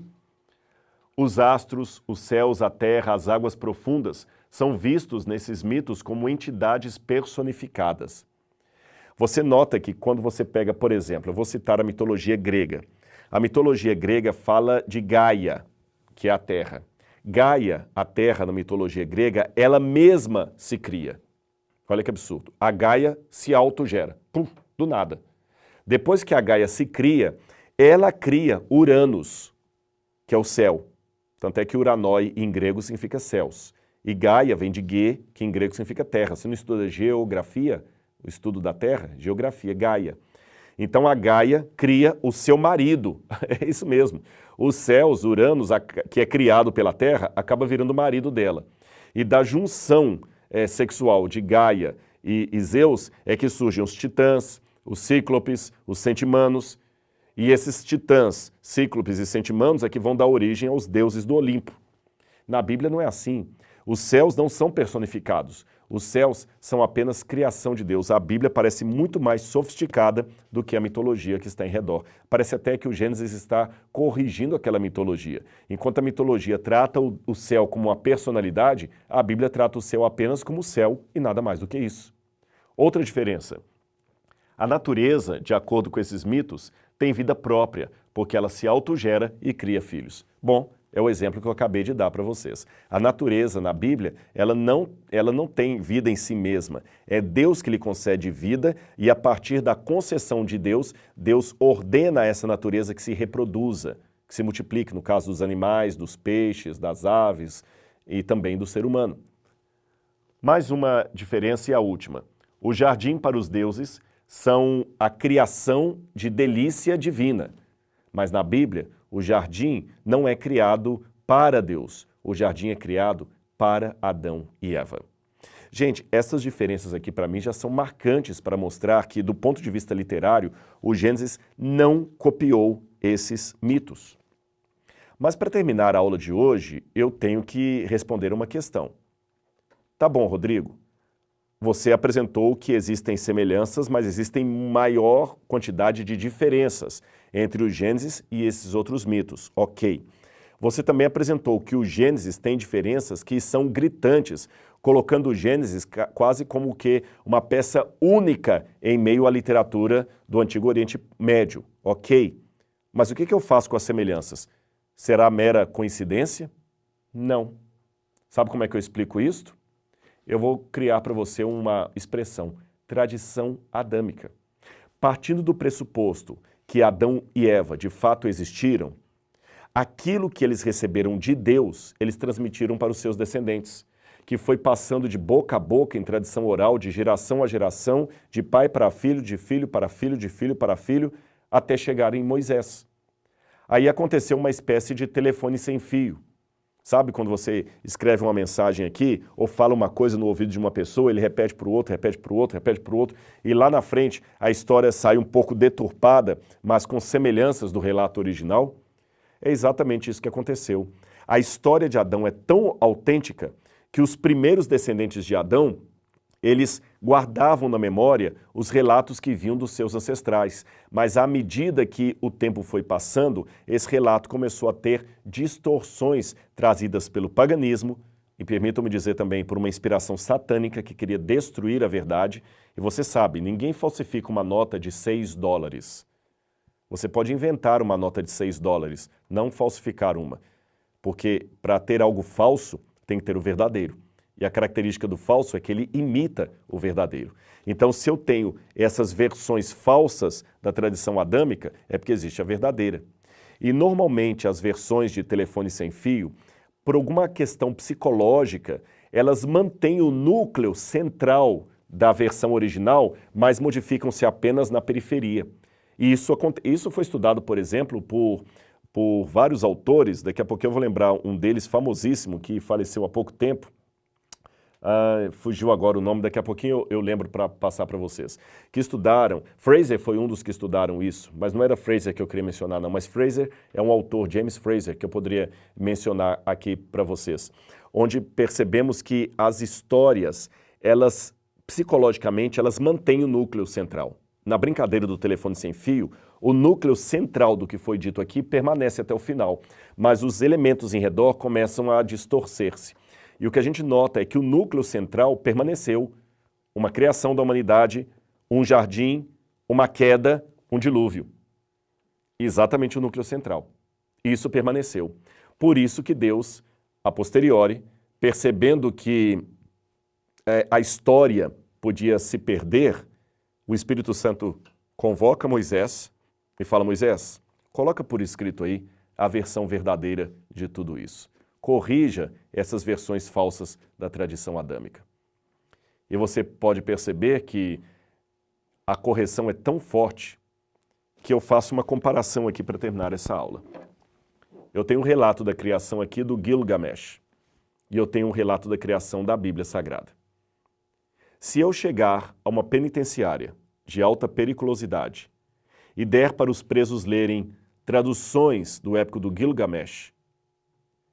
Os astros, os céus, a terra, as águas profundas são vistos nesses mitos como entidades personificadas. Você nota que quando você pega, por exemplo, eu vou citar a mitologia grega. A mitologia grega fala de Gaia, que é a terra. Gaia, a terra na mitologia grega, ela mesma se cria. Olha que absurdo. A Gaia se autogera, do nada. Depois que a Gaia se cria, ela cria Uranus, que é o céu. Tanto é que Uranoi em grego significa céus. E Gaia vem de Ge, que em grego significa terra. Você não estuda geografia, o estudo da terra? Geografia, Gaia. Então a Gaia cria o seu marido. É isso mesmo. Os céus, Uranus, que é criado pela terra, acaba virando o marido dela. E da junção sexual de Gaia e Zeus é que surgem os titãs, os cíclopes, os centimanos, e esses titãs, cíclopes e centimanos é que vão dar origem aos deuses do Olimpo. Na Bíblia não é assim. Os céus não são personificados. Os céus são apenas criação de Deus. A Bíblia parece muito mais sofisticada do que a mitologia que está em redor. Parece até que o Gênesis está corrigindo aquela mitologia. Enquanto a mitologia trata o céu como uma personalidade, a Bíblia trata o céu apenas como céu e nada mais do que isso. Outra diferença. A natureza, de acordo com esses mitos, tem vida própria, porque ela se autogera e cria filhos. Bom, é o exemplo que eu acabei de dar para vocês. A natureza, na Bíblia, ela não tem vida em si mesma. É Deus que lhe concede vida e, a partir da concessão de Deus, Deus ordena a essa natureza que se reproduza, que se multiplique, no caso dos animais, dos peixes, das aves e também do ser humano. Mais uma diferença e a última. O jardim para os deuses são a criação de delícia divina. Mas na Bíblia, o jardim não é criado para Deus. O jardim é criado para Adão e Eva. Gente, essas diferenças aqui para mim já são marcantes para mostrar que, do ponto de vista literário, o Gênesis não copiou esses mitos. Mas para terminar a aula de hoje, eu tenho que responder uma questão. Tá bom, Rodrigo. Você apresentou que existem semelhanças, mas existem maior quantidade de diferenças entre o Gênesis e esses outros mitos. Ok. Você também apresentou que o Gênesis tem diferenças que são gritantes, colocando o Gênesis quase como que uma peça única em meio à literatura do Antigo Oriente Médio. Ok. Mas o que eu faço com as semelhanças? Será mera coincidência? Não. Sabe como é que eu explico isso? Eu vou criar para você uma expressão, tradição adâmica. Partindo do pressuposto que Adão e Eva de fato existiram, aquilo que eles receberam de Deus, eles transmitiram para os seus descendentes, que foi passando de boca a boca em tradição oral, de geração a geração, de pai para filho, de filho para filho, de filho para filho, até chegar em Moisés. Aí aconteceu uma espécie de telefone sem fio. Sabe quando você escreve uma mensagem aqui, ou fala uma coisa no ouvido de uma pessoa, ele repete para o outro, repete para o outro, repete para o outro, e lá na frente a história sai um pouco deturpada, mas com semelhanças do relato original? É exatamente isso que aconteceu. A história de Adão é tão autêntica que os primeiros descendentes de Adão, eles guardavam na memória os relatos que vinham dos seus ancestrais, mas à medida que o tempo foi passando, esse relato começou a ter distorções trazidas pelo paganismo, e permitam-me dizer também por uma inspiração satânica que queria destruir a verdade. E você sabe, ninguém falsifica uma nota de $6. Você pode inventar uma nota de $6, não falsificar uma. Porque para ter algo falso, tem que ter o verdadeiro. E a característica do falso é que ele imita o verdadeiro. Então, se eu tenho essas versões falsas da tradição adâmica, é porque existe a verdadeira. E normalmente as versões de telefone sem fio, por alguma questão psicológica, elas mantêm o núcleo central da versão original, mas modificam-se apenas na periferia. E isso foi estudado, por exemplo, por vários autores. Daqui a pouco eu vou lembrar um deles famosíssimo, que faleceu há pouco tempo. Fugiu agora o nome, daqui a pouquinho eu lembro para passar para vocês. Que estudaram, Fraser foi um dos que estudaram isso, mas não era Fraser que eu queria mencionar não, mas Fraser é um autor, James Fraser, que eu poderia mencionar aqui para vocês. Onde percebemos que as histórias, elas, psicologicamente, elas mantêm o núcleo central. Na brincadeira do telefone sem fio, o núcleo central do que foi dito aqui permanece até o final, mas os elementos em redor começam a distorcer-se. E o que a gente nota é que o núcleo central permaneceu, uma criação da humanidade, um jardim, uma queda, um dilúvio. Exatamente o núcleo central. Isso permaneceu. Por isso que Deus, a posteriori, percebendo que a história podia se perder, o Espírito Santo convoca Moisés e fala: Moisés, coloca por escrito aí a versão verdadeira de tudo isso. Corrija essas versões falsas da tradição adâmica. E você pode perceber que a correção é tão forte que eu faço uma comparação aqui para terminar essa aula. Eu tenho um relato da criação aqui do Gilgamesh e eu tenho um relato da criação da Bíblia Sagrada. Se eu chegar a uma penitenciária de alta periculosidade e der para os presos lerem traduções do épico do Gilgamesh,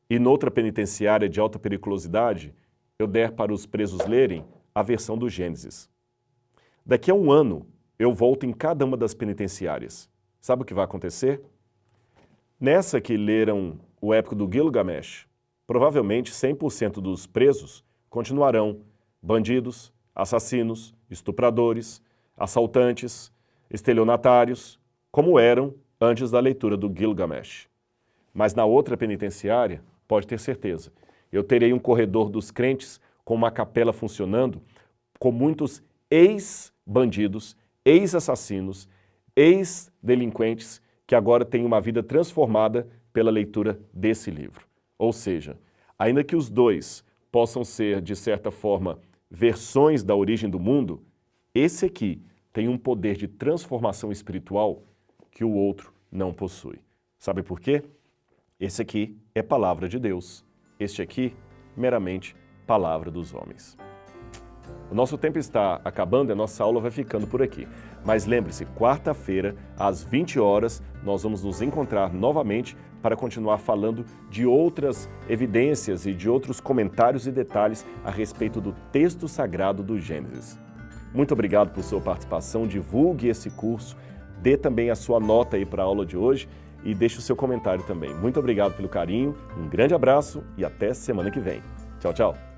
e noutra penitenciária de alta periculosidade, eu der para os presos lerem a versão do Gênesis. Daqui a um ano, eu volto em cada uma das penitenciárias. Sabe o que vai acontecer? Nessa que leram o épico do Gilgamesh, provavelmente 100% dos presos continuarão bandidos, assassinos, estupradores, assaltantes, estelionatários, como eram antes da leitura do Gilgamesh. Mas na outra penitenciária, pode ter certeza, eu terei um corredor dos crentes com uma capela funcionando, com muitos ex-bandidos, ex-assassinos, ex-delinquentes, que agora têm uma vida transformada pela leitura desse livro. Ou seja, ainda que os dois possam ser, de certa forma, versões da origem do mundo, esse aqui tem um poder de transformação espiritual que o outro não possui. Sabe por quê? Esse aqui é palavra de Deus. Este aqui, meramente, palavra dos homens. O nosso tempo está acabando e a nossa aula vai ficando por aqui. Mas lembre-se, quarta-feira, às 20 horas, nós vamos nos encontrar novamente para continuar falando de outras evidências e de outros comentários e detalhes a respeito do texto sagrado do Gênesis. Muito obrigado por sua participação, divulgue esse curso, dê também a sua nota aí para a aula de hoje e deixe o seu comentário também. Muito obrigado pelo carinho, um grande abraço e até semana que vem. Tchau, tchau!